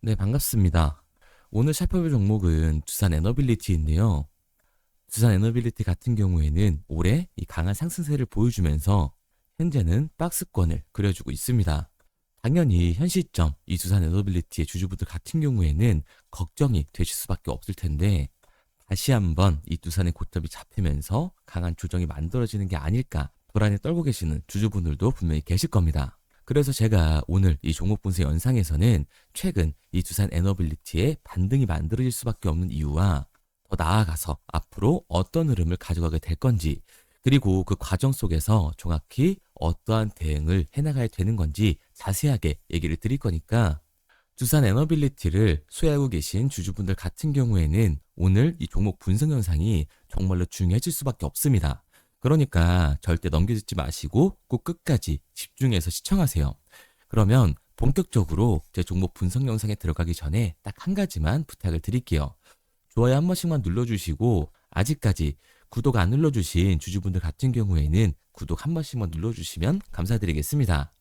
네, 반갑습니다. 오늘 살펴볼 종목은 두산 에너빌리티인데요. 두산 에너빌리티 같은 경우에는 올해 이 강한 상승세를 보여주면서 현재는 박스권을 그려주고 있습니다. 당연히 현 시점 이 두산 에너빌리티의 주주분들 같은 경우에는 걱정이 되실 수밖에 없을 텐데 다시 한번 이 두산의 고점이 잡히면서 강한 조정이 만들어지는 게 아닐까 불안에 떨고 계시는 주주분들도 분명히 계실 겁니다. 그래서 제가 오늘 이 종목 분석 영상에서는 최근 이 두산 에너빌리티의 반등이 만들어질 수밖에 없는 이유와 더 나아가서 앞으로 어떤 흐름을 가져가게 될 건지, 그리고 그 과정 속에서 정확히 어떠한 대응을 해나가야 되는 건지 자세하게 얘기를 드릴 거니까 두산 에너빌리티를 소유하고 계신 주주분들 같은 경우에는 오늘 이 종목 분석 영상이 정말로 중요해질 수밖에 없습니다. 그러니까 절대 넘겨듣지 마시고 꼭 끝까지 집중해서 시청하세요. 그러면 본격적으로 제 종목 분석 영상에 들어가기 전에 딱 한 가지만 부탁을 드릴게요. 좋아요 한 번씩만 눌러주시고 아직까지 구독 안 눌러주신 주주분들 같은 경우에는 구독 한 번씩만 눌러주시면 감사드리겠습니다.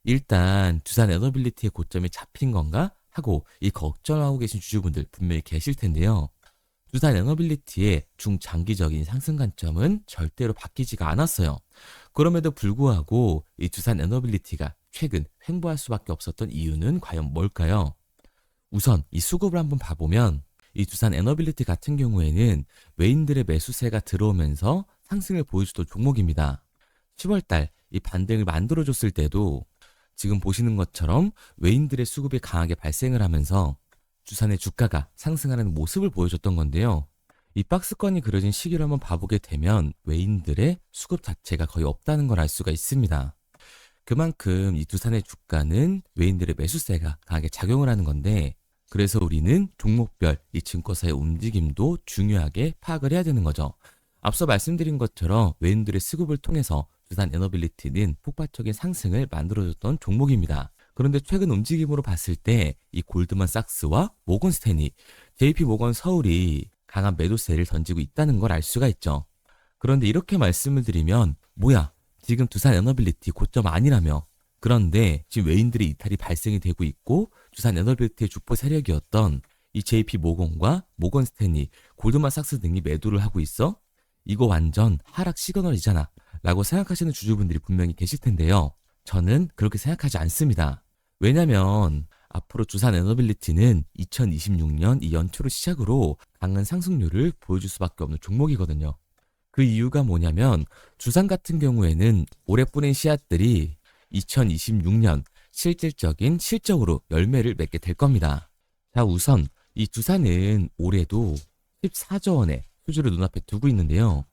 일단 두산 에너빌리티의 고점이 잡힌 건가 하고 이 걱정하고 계신 주주분들 분명히 계실 텐데요. 두산 에너빌리티의 중장기적인 상승 관점은 절대로 바뀌지가 않았어요. 그럼에도 불구하고 이 두산 에너빌리티가 최근 횡보할 수밖에 없었던 이유는 과연 뭘까요? 우선 이 수급을 한번 봐보면 이 두산 에너빌리티 같은 경우에는 외인들의 매수세가 들어오면서 상승을 보여주던 종목입니다. 10월달 이 반등을 만들어줬을 때도 지금 보시는 것처럼 외인들의 수급이 강하게 발생을 하면서 두산의 주가가 상승하는 모습을 보여줬던 건데요. 이 박스권이 그려진 시기를 한번 봐보게 되면 외인들의 수급 자체가 거의 없다는 걸 알 수가 있습니다. 그만큼 이 두산의 주가는 외인들의 매수세가 강하게 작용을 하는 건데, 그래서 우리는 종목별 이 증권사의 움직임도 중요하게 파악을 해야 되는 거죠. 앞서 말씀드린 것처럼 외인들의 수급을 통해서 두산 에너빌리티는 폭발적인 상승을 만들어줬던 종목입니다. 그런데 최근 움직임으로 봤을 때 이 골드만삭스와 모건스탠리, JP모건 서울이 강한 매도세를 던지고 있다는 걸 알 수가 있죠. 그런데 이렇게 말씀을 드리면 뭐야, 지금 두산 에너빌리티 고점 아니라며. 그런데 지금 외인들의 이탈이 발생이 되고 있고 두산 에너빌리티의 주포 세력이었던 이 JP모건과 모건스탠리, 골드만삭스 등이 매도를 하고 있어? 이거 완전 하락 시그널이잖아 라고 생각하시는 주주분들이 분명히 계실 텐데요. 저는 그렇게 생각하지 않습니다. 왜냐면 앞으로 두산 에너빌리티는 2026년 이 연초를 시작으로 강한 상승률을 보여줄 수밖에 없는 종목이거든요. 그 이유가 뭐냐면 두산 같은 경우에는 올해 뿌린 씨앗들이 2026년 실질적인 실적으로 열매를 맺게 될 겁니다. 자, 우선 이 두산은 올해도 14조 원의 수주를 눈앞에 두고 있는데요.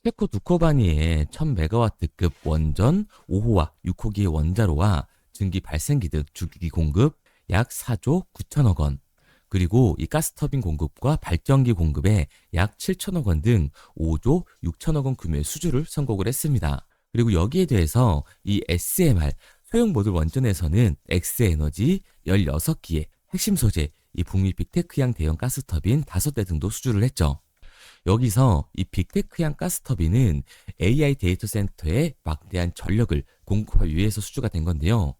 체코 두코바니의 1000메가와트급 원전 5호와 6호기의 원자로와 증기 발생기 등 주기기 공급 약 4조 9천억 원, 그리고 이 가스터빈 공급과 발전기 공급에 약 7천억 원 등 5조 6천억 원 규모의 수주를 선곡을 했습니다. 그리고 여기에 대해서 이 SMR 소형 모듈 원전에서는 엑스에너지 16기의 핵심 소재 이 북미 빅테크형 대형 가스터빈 5대 등도 수주를 했죠. 여기서 이 빅테크형 가스터빈은 AI 데이터 센터에 막대한 전력을 공급하기 위해서 수주가 된 건데요.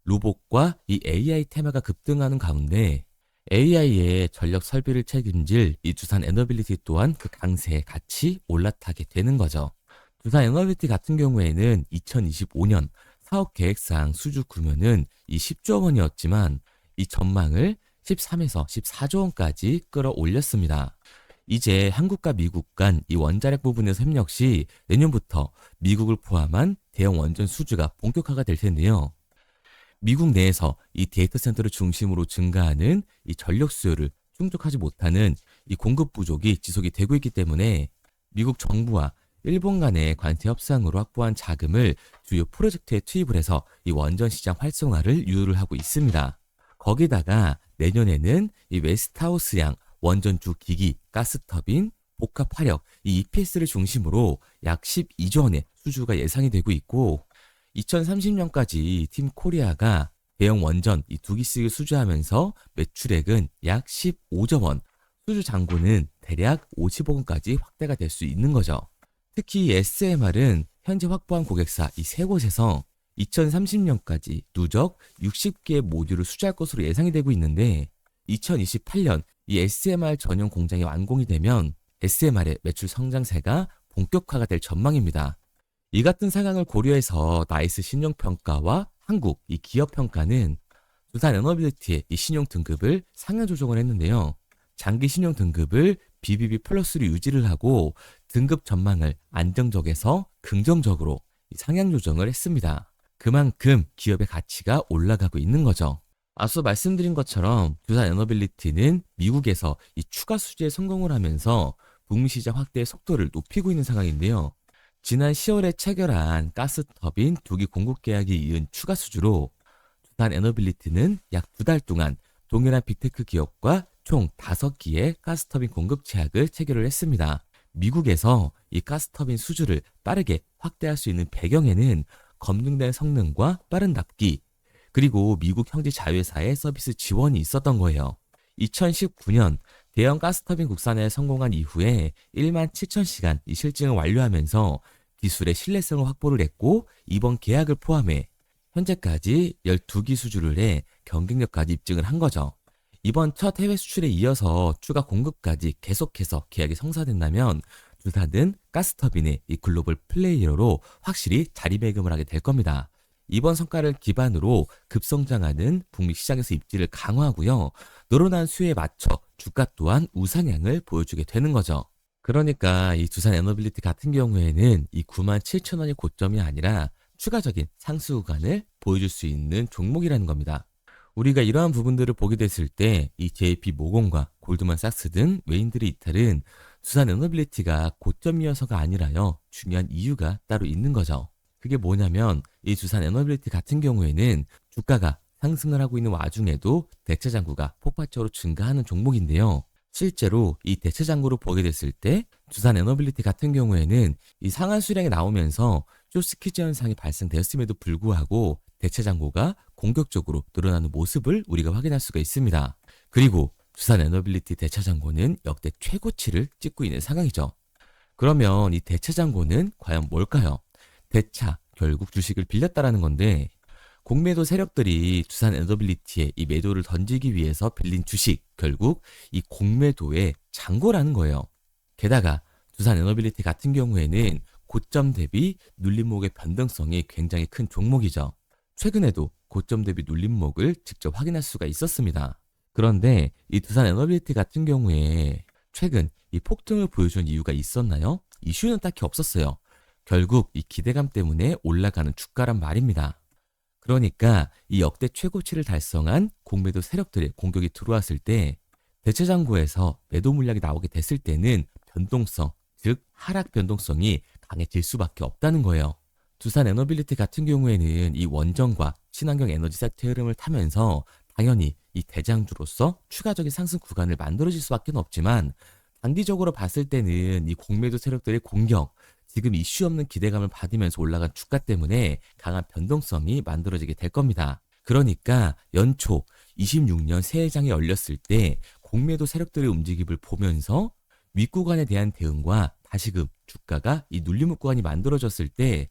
로봇과 이 AI 테마가 급등하는 가운데 AI의 전력 설비를 책임질 이 두산 에너빌리티 또한 그 강세에 같이 올라타게 되는 거죠. 두산 에너빌리티 같은 경우에는 2025년 사업 계획상 수주 규모는 이 10조 원이었지만 이 전망을 13에서 14조 원까지 끌어올렸습니다. 이제 한국과 미국 간 이 원자력 부분에서 협력 시 내년부터 미국을 포함한 대형 원전 수주가 본격화가 될 텐데요. 미국 내에서 이 데이터 센터를 중심으로 증가하는 이 전력 수요를 충족하지 못하는 이 공급 부족이 지속이 되고 있기 때문에 미국 정부와 일본 간의 관세 협상으로 확보한 자금을 주요 프로젝트에 투입을 해서 이 원전 시장 활성화를 유도를 하고 있습니다. 거기다가 내년에는 이 웨스트하우스양 원전주 기기, 가스터빈, 복합 화력, 이 EPS를 중심으로 약 12조 원의 수주가 예상이 되고 있고 2030년까지 팀 코리아가 대형 원전 이 2기씩을 수주하면서 매출액은 약 15조 원, 수주 잔고는 대략 50억 원까지 확대가 될 수 있는 거죠. 특히 SMR은 현재 확보한 고객사 이 세 곳에서 2030년까지 누적 60개의 모듈을 수주할 것으로 예상이 되고 있는데 2028년 이 SMR 전용 공장이 완공이 되면 SMR의 매출 성장세가 본격화가 될 전망입니다. 이 같은 상황을 고려해서 나이스 신용평가와 한국 이 기업평가는 두산 에너빌리티의 이 신용 등급을 상향 조정을 했는데요. 장기 신용 등급을 BBB 플러스로 유지를 하고 등급 전망을 안정적에서 긍정적으로 상향 조정을 했습니다. 그만큼 기업의 가치가 올라가고 있는 거죠. 앞서 말씀드린 것처럼 두산 에너빌리티는 미국에서 이 추가 수주에 성공을 하면서 북미 시장 확대의 속도를 높이고 있는 상황인데요. 지난 10월에 체결한 가스터빈 2기 공급 계약에 이은 추가 수주로 두산 에너빌리티는 약 2달 동안 동일한 빅테크 기업과 총 5기의 가스터빈 공급 계약을 체결을 했습니다. 미국에서 이 가스터빈 수주를 빠르게 확대할 수 있는 배경에는 검증된 성능과 빠른 납기, 그리고 미국 형제 자회사의 서비스 지원이 있었던 거예요. 2019년 대형 가스터빈 국산화에 성공한 이후에 1만 7천 시간 이 실증을 완료하면서 기술의 신뢰성을 확보를 했고 이번 계약을 포함해 현재까지 12기 수주를 해 경쟁력까지 입증을 한 거죠. 이번 첫 해외 수출에 이어서 추가 공급까지 계속해서 계약이 성사된다면 두산은 가스터빈의 이 글로벌 플레이어로 확실히 자리매김을 하게 될 겁니다. 이번 성과를 기반으로 급성장하는 북미 시장에서 입지를 강화하고요. 늘어난 수요에 맞춰 주가 또한 우상향을 보여주게 되는 거죠. 그러니까 이 두산 에너빌리티 같은 경우에는 이 9만 7천 원이 고점이 아니라 추가적인 상승 구간을 보여줄 수 있는 종목이라는 겁니다. 우리가 이러한 부분들을 보게 됐을 때 이 JP 모건과 골드만삭스 등 외인들의 이탈은 두산 에너빌리티가 고점이어서가 아니라요. 중요한 이유가 따로 있는 거죠. 그게 뭐냐면 이 두산 에너빌리티 같은 경우에는 주가가 상승을 하고 있는 와중에도 대체 잔고가 폭발적으로 증가하는 종목인데요. 실제로 이 대체 잔고를 보게 됐을 때 두산 에너빌리티 같은 경우에는 이 상한 수량이 나오면서 쇼스퀴즈 현상이 발생되었음에도 불구하고 대체 잔고가 공격적으로 늘어나는 모습을 우리가 확인할 수가 있습니다. 그리고 두산 에너빌리티 대체 잔고는 역대 최고치를 찍고 있는 상황이죠. 그러면 이 대체 잔고는 과연 뭘까요? 대차, 결국 주식을 빌렸다라는 건데 공매도 세력들이 두산 에너빌리티에 이 매도를 던지기 위해서 빌린 주식, 결국 이 공매도의 잔고라는 거예요. 게다가 두산 에너빌리티 같은 경우에는 고점 대비 눌림목의 변동성이 굉장히 큰 종목이죠. 최근에도 고점 대비 눌림목을 직접 확인할 수가 있었습니다. 그런데 이 두산 에너빌리티 같은 경우에 최근 이 폭등을 보여준 이유가 있었나요? 이슈는 딱히 없었어요. 결국 이 기대감 때문에 올라가는 주가란 말입니다. 그러니까 이 역대 최고치를 달성한 공매도 세력들의 공격이 들어왔을 때 대체 잔고에서 매도 물량이 나오게 됐을 때는 변동성, 즉 하락 변동성이 강해질 수밖에 없다는 거예요. 두산 에너빌리티 같은 경우에는 이 원전과 친환경 에너지 섹터 흐름을 타면서 당연히 이 대장주로서 추가적인 상승 구간을 만들어질 수밖에 없지만 단기적으로 봤을 때는 이 공매도 세력들의 공격, 지금 이슈 없는 기대감을 받으면서 올라간 주가 때문에 강한 변동성이 만들어지게 될 겁니다. 그러니까 연초 26년 새해장이 열렸을 때 공매도 세력들의 움직임을 보면서 윗구간에 대한 대응과 다시금 주가가 이 눌림목 구간이 만들어졌을 때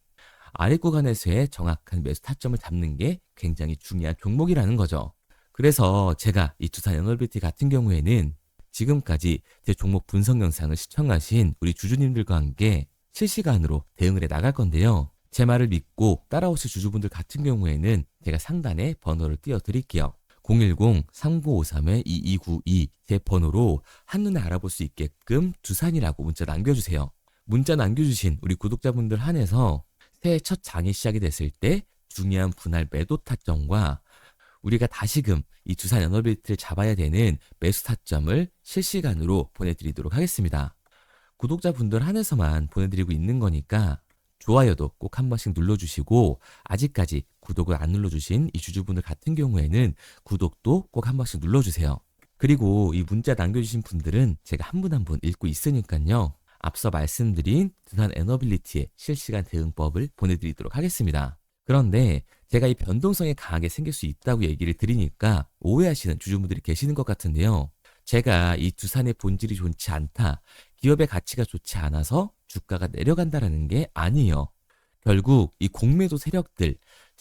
아래 구간에서의 정확한 매수 타점을 잡는 게 굉장히 중요한 종목이라는 거죠. 그래서 제가 이 두산 에너빌리티 같은 경우에는 지금까지 제 종목 분석 영상을 시청하신 우리 주주님들과 함께 실시간으로 대응을 해 나갈 건데요. 제 말을 믿고 따라오실 주주분들 같은 경우에는 제가 상단에 번호를 띄워드릴게요. 010-3953-2292 제 번호로 한눈에 알아볼 수 있게끔 두산이라고 문자 남겨주세요. 문자 남겨주신 우리 구독자분들 한해서 새해 첫 장이 시작이 됐을 때 중요한 분할 매도 타점과 우리가 다시금 이 두산 에너빌리티를 잡아야 되는 매수 타점을 실시간으로 보내드리도록 하겠습니다. 구독자분들 한해서만 보내드리고 있는 거니까 좋아요도 꼭 한 번씩 눌러주시고 아직까지 구독을 안 눌러주신 이 주주분들 같은 경우에는 구독도 꼭 한 번씩 눌러주세요. 그리고 이 문자 남겨주신 분들은 제가 한 분 한 분 읽고 있으니까요. 앞서 말씀드린 두산 에너빌리티의 실시간 대응법을 보내드리도록 하겠습니다. 그런데 제가 이 변동성이 강하게 생길 수 있다고 얘기를 드리니까 오해하시는 주주분들이 계시는 것 같은데요. 제가 이 두산의 본질이 좋지 않다, 기업의 가치가 좋지 않아서 주가가 내려간다라는 게 아니에요. 결국 이 공매도 세력들,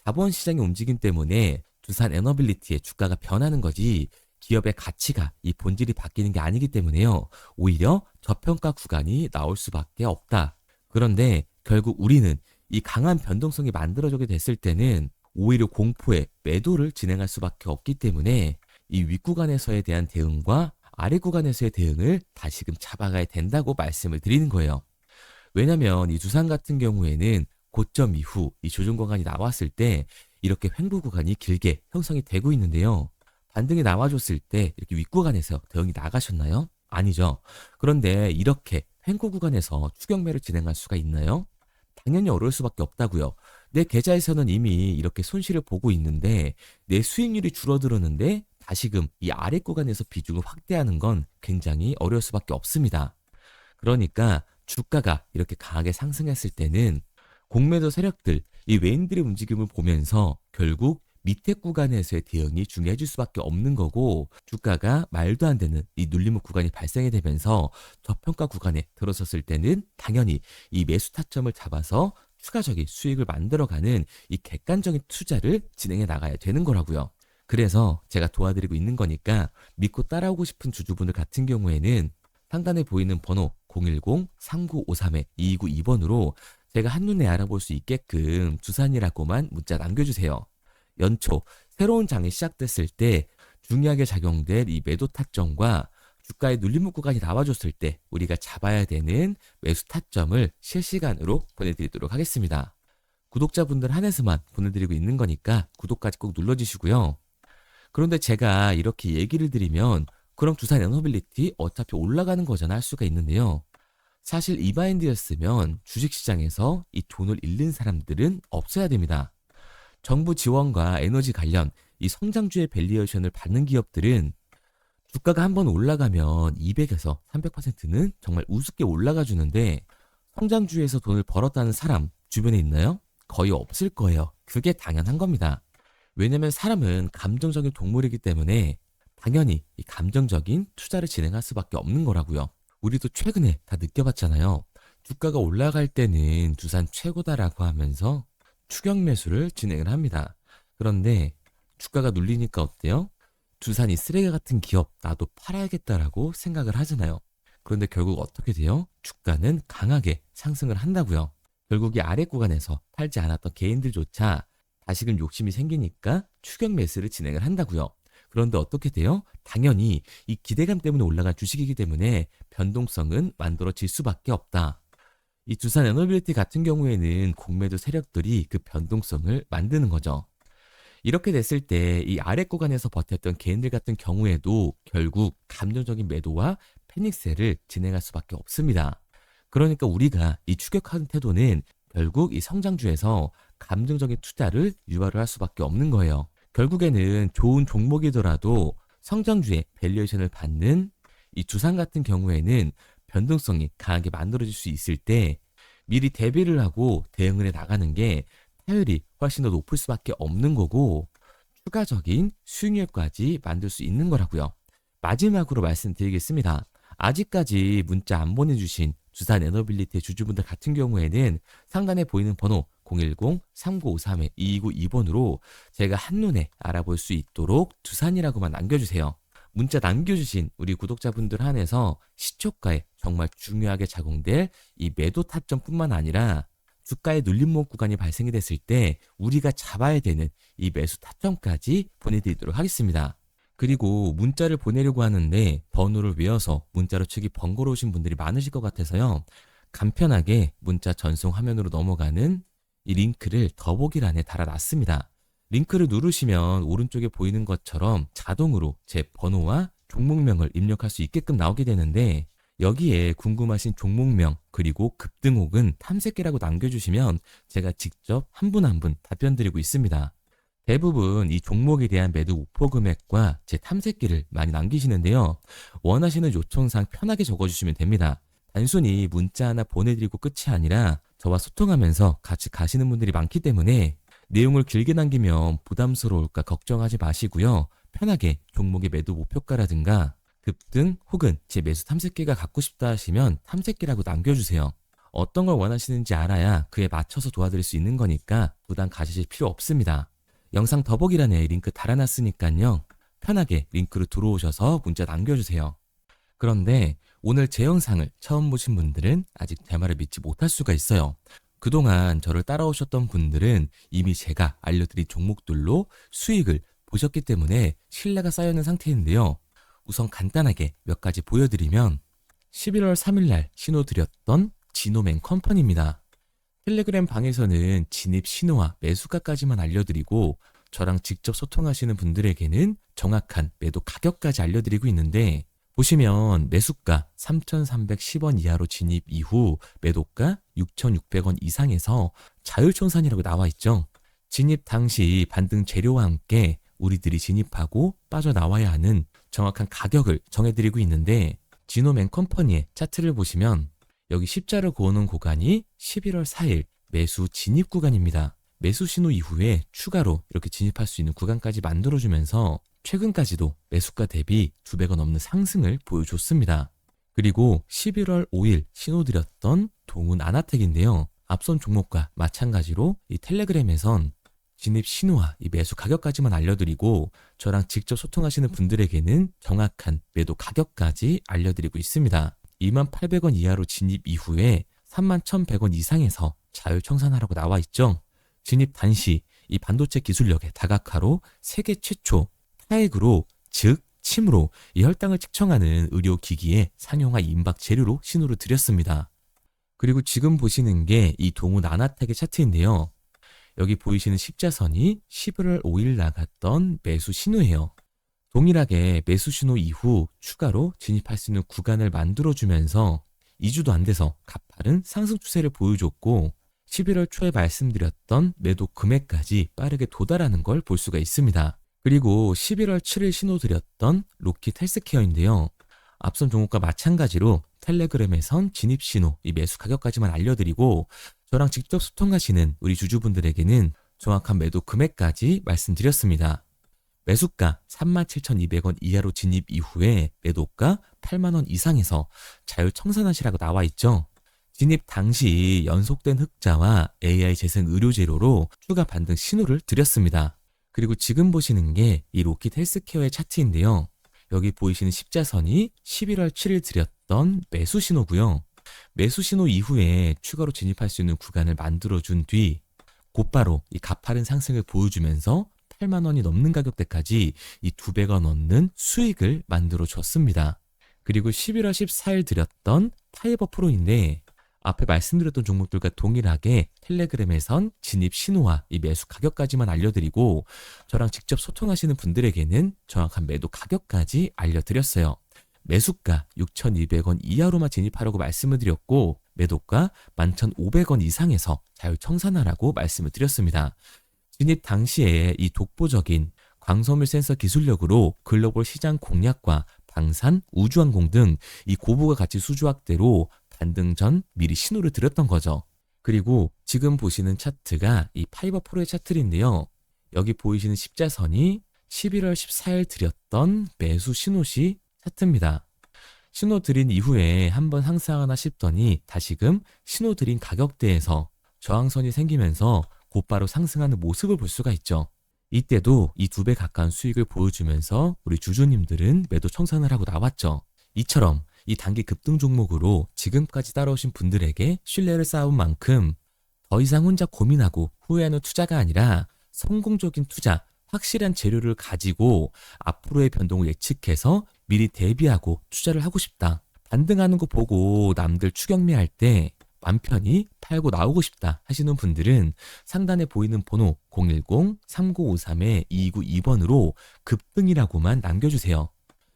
자본시장의 움직임 때문에 두산 에너빌리티의 주가가 변하는 거지 기업의 가치가 이 본질이 바뀌는 게 아니기 때문에요. 오히려 저평가 구간이 나올 수밖에 없다. 그런데 결국 우리는 이 강한 변동성이 만들어지게 됐을 때는 오히려 공포의 매도를 진행할 수밖에 없기 때문에 이 윗구간에서에 대한 대응과 아래 구간에서의 대응을 다시금 잡아가야 된다고 말씀을 드리는 거예요. 왜냐면 이 두산 같은 경우에는 고점 이후 이 조정 구간이 나왔을 때 이렇게 횡보 구간이 길게 형성이 되고 있는데요. 반등이 나와줬을 때 이렇게 윗구간에서 대응이 나가셨나요? 아니죠. 그런데 이렇게 횡보 구간에서 추격매를 진행할 수가 있나요? 당연히 어려울 수밖에 없다고요. 내 계좌에서는 이미 이렇게 손실을 보고 있는데 내 수익률이 줄어들었는데 다시금 이 아래 구간에서 비중을 확대하는 건 굉장히 어려울 수밖에 없습니다. 그러니까 주가가 이렇게 강하게 상승했을 때는 공매도 세력들, 이 외인들의 움직임을 보면서 결국 밑에 구간에서의 대응이 중요해질 수밖에 없는 거고 주가가 말도 안 되는 이 눌림목 구간이 발생이 되면서 저평가 구간에 들어섰을 때는 당연히 이 매수 타점을 잡아서 추가적인 수익을 만들어가는 이 객관적인 투자를 진행해 나가야 되는 거라고요. 그래서 제가 도와드리고 있는 거니까 믿고 따라오고 싶은 주주분들 같은 경우에는 상단에 보이는 번호 010-3953-2292번으로 제가 한눈에 알아볼 수 있게끔 두산이라고만 문자 남겨주세요. 연초 새로운 장이 시작됐을 때 중요하게 작용될 이 매도 타점과 주가의 눌림목 구간이 나와줬을 때 우리가 잡아야 되는 매수 타점을 실시간으로 보내드리도록 하겠습니다. 구독자분들 한해서만 보내드리고 있는 거니까 구독까지 꼭 눌러주시고요. 그런데 제가 이렇게 얘기를 드리면 그럼 두산 에너빌리티 어차피 올라가는 거잖아 할 수가 있는데요. 사실 이 마인드였으면 주식시장에서 이 돈을 잃는 사람들은 없어야 됩니다. 정부 지원과 에너지 관련 이 성장주의 밸류에이션을 받는 기업들은 주가가 한번 올라가면 200에서 300%는 정말 우습게 올라가 주는데 성장주에서 돈을 벌었다는 사람 주변에 있나요? 거의 없을 거예요. 그게 당연한 겁니다. 왜냐면 사람은 감정적인 동물이기 때문에 당연히 이 감정적인 투자를 진행할 수밖에 없는 거라고요. 우리도 최근에 다 느껴봤잖아요. 주가가 올라갈 때는 두산 최고다라고 하면서 추격 매수를 진행을 합니다. 그런데 주가가 눌리니까 어때요? 두산이 쓰레기 같은 기업 나도 팔아야겠다라고 생각을 하잖아요. 그런데 결국 어떻게 돼요? 주가는 강하게 상승을 한다고요. 결국 이 아래 구간에서 팔지 않았던 개인들조차 다시금 욕심이 생기니까 추격 매수를 진행을 한다고요. 그런데 어떻게 돼요? 당연히 이 기대감 때문에 올라간 주식이기 때문에 변동성은 만들어질 수밖에 없다. 이 두산 에너빌리티 같은 경우에는 공매도 세력들이 그 변동성을 만드는 거죠. 이렇게 됐을 때 이 아래 구간에서 버텼던 개인들 같은 경우에도 결국 감정적인 매도와 패닉셀을 진행할 수밖에 없습니다. 그러니까 우리가 이 추격하는 태도는 결국 이 성장주에서 감정적인 투자를 유발을 할 수밖에 없는 거예요. 결국에는 좋은 종목이더라도 성장주의 밸류에이션을 받는 이 두산 같은 경우에는 변동성이 강하게 만들어질 수 있을 때 미리 대비를 하고 대응을 해 나가는 게 타율이 훨씬 더 높을 수밖에 없는 거고 추가적인 수익률까지 만들 수 있는 거라고요. 마지막으로 말씀드리겠습니다. 아직까지 문자 안 보내주신 두산 에너빌리티의 주주분들 같은 경우에는 상단에 보이는 번호 010-3953-2292번으로 제가 한눈에 알아볼 수 있도록 두산이라고만 남겨주세요. 문자 남겨주신 우리 구독자분들 한해서 시초가에 정말 중요하게 작용될 이 매도 타점뿐만 아니라 주가의 눌림목 구간이 발생이 됐을 때 우리가 잡아야 되는 이 매수 타점까지 보내드리도록 하겠습니다. 그리고 문자를 보내려고 하는데 번호를 외워서 문자로 치기 번거로우신 분들이 많으실 것 같아서요. 간편하게 문자 전송 화면으로 넘어가는 이 링크를 더보기란에 달아놨습니다. 링크를 누르시면 오른쪽에 보이는 것처럼 자동으로 제 번호와 종목명을 입력할 수 있게끔 나오게 되는데 여기에 궁금하신 종목명 그리고 급등 혹은 탐색기라고 남겨주시면 제가 직접 한 분 한 분 답변 드리고 있습니다. 대부분 이 종목에 대한 매도 목표 금액과 제 탐색기를 많이 남기시는데요. 원하시는 요청사항 편하게 적어주시면 됩니다. 단순히 문자 하나 보내드리고 끝이 아니라 저와 소통하면서 같이 가시는 분들이 많기 때문에 내용을 길게 남기면 부담스러울까 걱정하지 마시고요. 편하게 종목의 매도 목표가라든가 급등 혹은 제 매수 탐색기가 갖고 싶다 하시면 탐색기라고 남겨주세요. 어떤 걸 원하시는지 알아야 그에 맞춰서 도와드릴 수 있는 거니까 부담 가지실 필요 없습니다. 영상 더보기란에 링크 달아놨으니까요. 편하게 링크로 들어오셔서 문자 남겨주세요. 그런데 오늘 제 영상을 처음 보신 분들은 아직 제 말을 믿지 못할 수가 있어요. 그동안 저를 따라오셨던 분들은 이미 제가 알려드린 종목들로 수익을 보셨기 때문에 신뢰가 쌓여있는 상태인데요. 우선 간단하게 몇 가지 보여드리면 11월 3일 날 신호드렸던 지노맨 컴퍼니입니다. 텔레그램 방에서는 진입 신호와 매수가까지만 알려드리고 저랑 직접 소통하시는 분들에게는 정확한 매도 가격까지 알려드리고 있는데 보시면 매수가 3,310원 이하로 진입 이후 매도가 6,600원 이상에서 자율청산이라고 나와 있죠. 진입 당시 반등 재료와 함께 우리들이 진입하고 빠져나와야 하는 정확한 가격을 정해드리고 있는데 지노맨 컴퍼니의 차트를 보시면 여기 십자를 그어놓은 구간이 11월 4일 매수 진입 구간입니다. 매수 신호 이후에 추가로 이렇게 진입할 수 있는 구간까지 만들어주면서 최근까지도 매수가 대비 2배가 넘는 상승을 보여줬습니다. 그리고 11월 5일 신호드렸던 동훈 아나텍인데요. 앞선 종목과 마찬가지로 이 텔레그램에선 진입 신호와 이 매수 가격까지만 알려드리고 저랑 직접 소통하시는 분들에게는 정확한 매도 가격까지 알려드리고 있습니다. 28,000원 이하로 진입 이후에 31,100원 이상에서 자율청산하라고 나와 있죠. 진입 단시 이 반도체 기술력의 다각화로 세계 최초 타액으로 즉 침으로 이 혈당을 측정하는 의료기기의 상용화 임박 재료로 신호를 드렸습니다. 그리고 지금 보시는 게 이 동훈 아나텍의 차트인데요. 여기 보이시는 십자선이 11월 5일 나갔던 매수 신호예요. 동일하게 매수 신호 이후 추가로 진입할 수 있는 구간을 만들어주면서 2주도 안 돼서 가파른 상승 추세를 보여줬고 11월 초에 말씀드렸던 매도 금액까지 빠르게 도달하는 걸 볼 수가 있습니다. 그리고 11월 7일 신호 드렸던 로킷 헬스케어인데요. 앞선 종목과 마찬가지로 텔레그램에선 진입 신호, 이 매수 가격까지만 알려드리고 저랑 직접 소통하시는 우리 주주분들에게는 정확한 매도 금액까지 말씀드렸습니다. 매수가 37,200원 이하로 진입 이후에 매도가 8만원 이상에서 자율청산하시라고 나와 있죠. 진입 당시 연속된 흑자와 AI 재생 의료 재료로 추가 반등 신호를 드렸습니다. 그리고 지금 보시는 게 이 로킷 헬스케어의 차트인데요. 여기 보이시는 십자선이 11월 7일 드렸던 매수 신호고요. 매수 신호 이후에 추가로 진입할 수 있는 구간을 만들어준 뒤 곧바로 이 가파른 상승을 보여주면서 8만 원이 넘는 가격대까지 이 2배가 넘는 수익을 만들어 줬습니다. 그리고 11월 14일 드렸던 파이버 프로인데 앞에 말씀드렸던 종목들과 동일하게 텔레그램에선 진입 신호와 이 매수 가격까지만 알려드리고 저랑 직접 소통하시는 분들에게는 정확한 매도 가격까지 알려드렸어요. 매수가 6,200원 이하로만 진입하라고 말씀을 드렸고 매도가 11,500원 이상에서 자율청산하라고 말씀을 드렸습니다. 진입 당시에 이 독보적인 광섬유 센서 기술력으로 글로벌 시장 공략과 방산, 우주항공 등 이 고부가 가치 수주 확대로 반등 전 미리 신호를 드렸던 거죠. 그리고 지금 보시는 차트가 이 파이버 프로의 차트인데요. 여기 보이시는 십자선이 11월 14일 드렸던 매수 신호시 차트입니다. 신호 드린 이후에 한번 상승하나 싶더니 다시금 신호 드린 가격대에서 저항선이 생기면서 곧바로 상승하는 모습을 볼 수가 있죠. 이때도 이 2배 가까운 수익을 보여주면서 우리 주주님들은 매도 청산을 하고 나왔죠. 이처럼 이 단기 급등 종목으로 지금까지 따라오신 분들에게 신뢰를 쌓은 만큼 더 이상 혼자 고민하고 후회하는 투자가 아니라 성공적인 투자, 확실한 재료를 가지고 앞으로의 변동을 예측해서 미리 대비하고 투자를 하고 싶다. 반등하는 거 보고 남들 추격매할 때 맘 편히 팔고 나오고 싶다 하시는 분들은 상단에 보이는 번호 010-3953-2292번으로 급등이라고만 남겨주세요.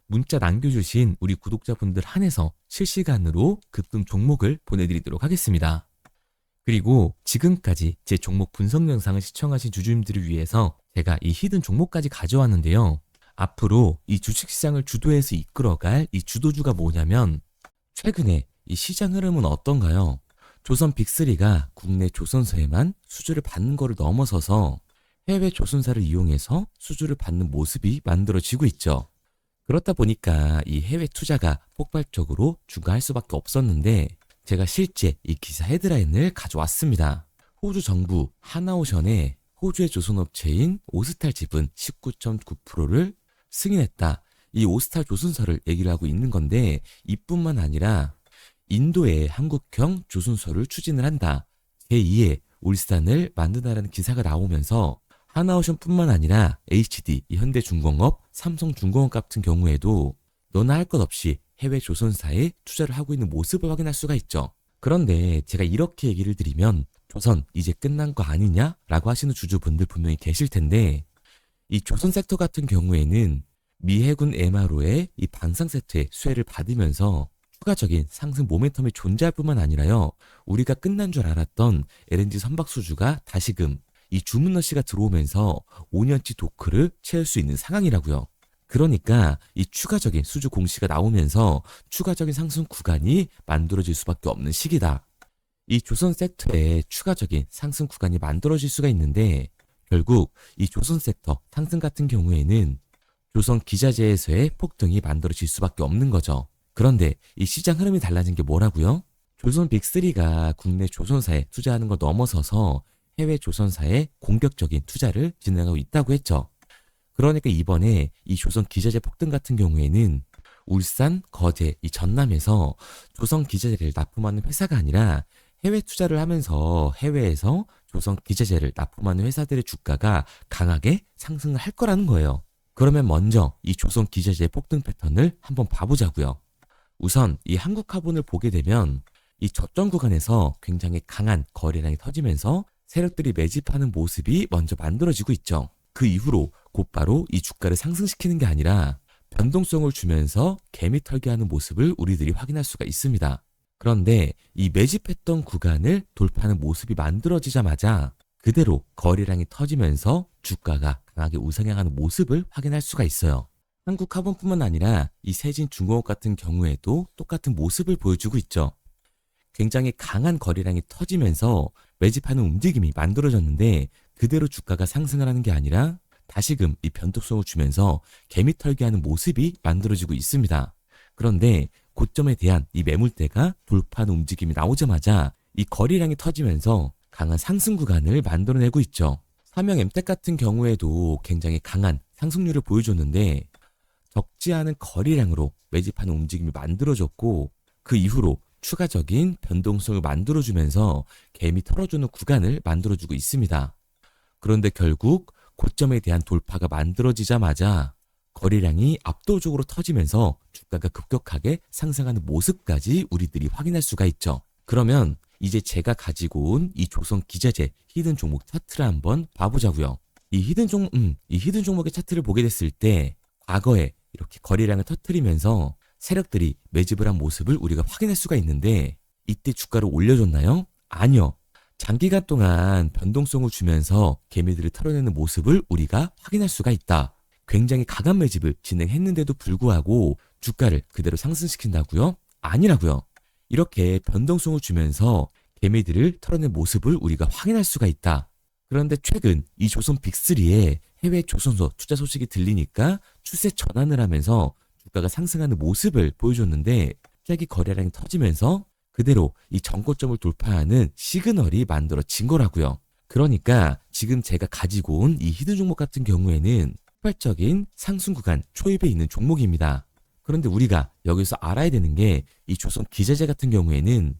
문자 남겨주신 우리 구독자분들 한해서 실시간으로 급등 종목을 보내드리도록 하겠습니다. 그리고 지금까지 제 종목 분석 영상을 시청하신 주주님들을 위해서 제가 이 히든 종목까지 가져왔는데요. 앞으로 이 주식시장을 주도해서 이끌어갈 이 주도주가 뭐냐면 최근에 이 시장 흐름은 어떤가요? 조선 빅3가 국내 조선사에만 수주를 받는 거를 넘어서서 해외 조선사를 이용해서 수주를 받는 모습이 만들어지고 있죠. 그렇다 보니까 이 해외 투자가 폭발적으로 증가할 수밖에 없었는데 제가 실제 이 기사 헤드라인을 가져왔습니다. 호주 정부 하나오션에 호주의 조선업체인 오스탈 지분 19.9%를 승인했다. 이 오스탈 조선사를 얘기를 하고 있는 건데 이뿐만 아니라 인도의 한국형 조선소를 추진을 한다. 제2의 울산을 만든다라는 기사가 나오면서 하나오션뿐만 아니라 HD, 현대중공업, 삼성중공업 같은 경우에도 너나 할 것 없이 해외 조선사에 투자를 하고 있는 모습을 확인할 수가 있죠. 그런데 제가 이렇게 얘기를 드리면 조선 이제 끝난 거 아니냐라고 하시는 주주분들 분명히 계실 텐데 이 조선 섹터 같은 경우에는 미 해군 MRO의 이 방산 세트의 수혜를 받으면서 추가적인 상승 모멘텀이 존재할 뿐만 아니라요. 우리가 끝난 줄 알았던 LNG 선박 수주가 다시금 이 주문러시가 들어오면서 5년치 도크를 채울 수 있는 상황이라고요. 그러니까 이 추가적인 수주 공시가 나오면서 추가적인 상승 구간이 만들어질 수밖에 없는 시기다. 이 조선 섹터에 추가적인 상승 구간이 만들어질 수가 있는데 결국 이 조선 섹터 상승 같은 경우에는 조선 기자재에서의 폭등이 만들어질 수밖에 없는 거죠. 그런데 이 시장 흐름이 달라진 게 뭐라고요? 조선 빅3가 국내 조선사에 투자하는 걸 넘어서서 해외 조선사에 공격적인 투자를 진행하고 있다고 했죠. 그러니까 이번에 이 조선 기자재 폭등 같은 경우에는 울산, 거제, 이 전남에서 조선 기자재를 납품하는 회사가 아니라 해외 투자를 하면서 해외에서 조선 기자재를 납품하는 회사들의 주가가 강하게 상승을 할 거라는 거예요. 그러면 먼저 이 조선 기자재의 폭등 패턴을 한번 봐보자고요. 우선 이 한국화본을 보게 되면 이 저점 구간에서 굉장히 강한 거래량이 터지면서 세력들이 매집하는 모습이 먼저 만들어지고 있죠. 그 이후로 곧바로 이 주가를 상승시키는 게 아니라 변동성을 주면서 개미 털기하는 모습을 우리들이 확인할 수가 있습니다. 그런데 이 매집했던 구간을 돌파하는 모습이 만들어지자마자 그대로 거래량이 터지면서 주가가 강하게 우상향하는 모습을 확인할 수가 있어요. 한국화본뿐만 아니라 이 세진중공업 같은 경우에도 똑같은 모습을 보여주고 있죠. 굉장히 강한 거래량이 터지면서 매집하는 움직임이 만들어졌는데 그대로 주가가 상승을 하는 게 아니라 다시금 이 변동성을 주면서 개미 털기하는 모습이 만들어지고 있습니다. 그런데 고점에 대한 이 매물대가 돌파하는 움직임이 나오자마자 이 거래량이 터지면서 강한 상승 구간을 만들어내고 있죠. 삼형 엠텍 같은 경우에도 굉장히 강한 상승률을 보여줬는데 적지 않은 거래량으로 매집하는 움직임이 만들어졌고 그 이후로 추가적인 변동성을 만들어주면서 개미 털어주는 구간을 만들어주고 있습니다. 그런데 결국 고점에 대한 돌파가 만들어지자마자 거래량이 압도적으로 터지면서 주가가 급격하게 상승하는 모습까지 우리들이 확인할 수가 있죠. 그러면 이제 제가 가지고 온 이 조선 기자재 히든 종목 차트를 한번 봐보자고요. 이 히든 종목의 차트를 보게 됐을 때 과거에 이렇게 거래량을 터뜨리면서 세력들이 매집을 한 모습을 우리가 확인할 수가 있는데 이때 주가를 올려줬나요? 아니요. 장기간 동안 변동성을 주면서 개미들을 털어내는 모습을 우리가 확인할 수가 있다. 굉장히 강한 매집을 진행했는데도 불구하고 주가를 그대로 상승시킨다고요? 아니라고요. 이렇게 변동성을 주면서 개미들을 털어낸 모습을 우리가 확인할 수가 있다. 그런데 최근 이 조선 빅3의 해외 조선소 투자 소식이 들리니까 추세 전환을 하면서 주가가 상승하는 모습을 보여줬는데 갑자기 거래량이 터지면서 그대로 이 전고점을 돌파하는 시그널이 만들어진 거라고요. 그러니까 지금 제가 가지고 온 이 히든 종목 같은 경우에는 폭발적인 상승 구간 초입에 있는 종목입니다. 그런데 우리가 여기서 알아야 되는 게 이 조선 기자재 같은 경우에는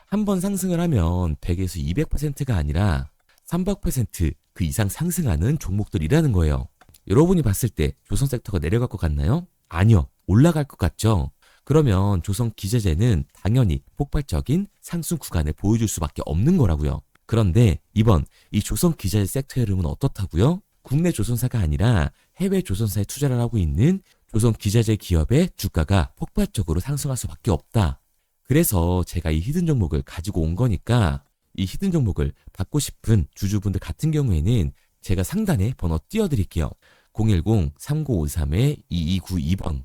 한번 상승을 하면 100에서 200%가 아니라 300%그 이상 상승하는 종목들이라는 거예요. 여러분이 봤을 때 조선 섹터가 내려갈 것 같나요? 아니요. 올라갈 것 같죠? 그러면 조선 기자재는 당연히 폭발적인 상승 구간을 보여줄 수밖에 없는 거라고요. 그런데 이번 이 조선 기자재 섹터 흐름은 어떻다고요? 국내 조선사가 아니라 해외 조선사에 투자를 하고 있는 조선 기자재 기업의 주가가 폭발적으로 상승할 수밖에 없다. 그래서 제가 이 히든 종목을 가지고 온 거니까 이 히든 종목을 받고 싶은 주주분들 같은 경우에는 제가 상단에 번호 띄워드릴게요. 010-3953-2292번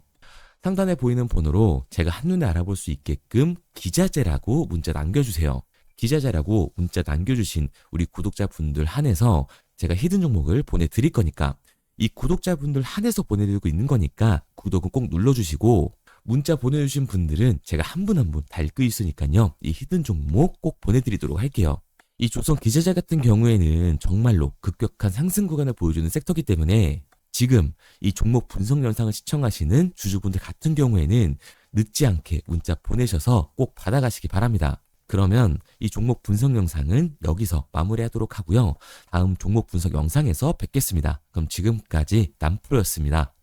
상단에 보이는 번호로 제가 한눈에 알아볼 수 있게끔 기자재라고 문자 남겨주세요. 기자재라고 문자 남겨주신 우리 구독자분들 한해서 제가 히든 종목을 보내드릴 거니까 이 구독자분들 한해서 보내드리고 있는 거니까 구독은 꼭 눌러주시고 문자 보내주신 분들은 제가 한 분 한 분 다 읽고 있으니까요. 이 히든 종목 꼭 보내드리도록 할게요. 이 조선 기재자 같은 경우에는 정말로 급격한 상승 구간을 보여주는 섹터이기 때문에 지금 이 종목 분석 영상을 시청하시는 주주분들 같은 경우에는 늦지 않게 문자 보내셔서 꼭 받아가시기 바랍니다. 그러면 이 종목 분석 영상은 여기서 마무리하도록 하고요. 다음 종목 분석 영상에서 뵙겠습니다. 그럼 지금까지 남프로였습니다.